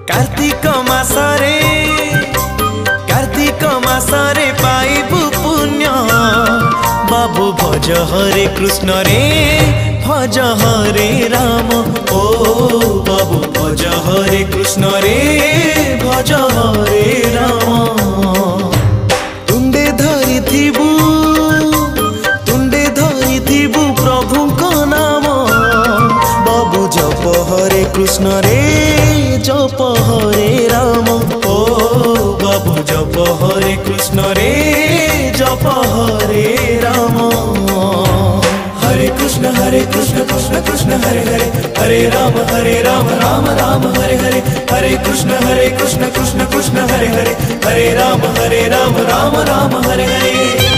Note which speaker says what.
Speaker 1: कार्तिक मासरे पाइबु पुण्य बाबू भज हरे कृष्ण रे भज हरे राम ओ बाबू भज हरे कृष्ण रे भज हरे राम। तुंडे धरी थिबु प्रभु को नाम बाबू जप हरे कृष्ण रे जप हरे राम ओ बाबू जप हरे कृष्ण रे जप हरे राम। हरे कृष्ण कृष्ण कृष्ण हरे हरे हरे राम राम राम हरे हरे। हरे कृष्ण कृष्ण कृष्ण हरे हरे हरे राम राम राम हरे हरे।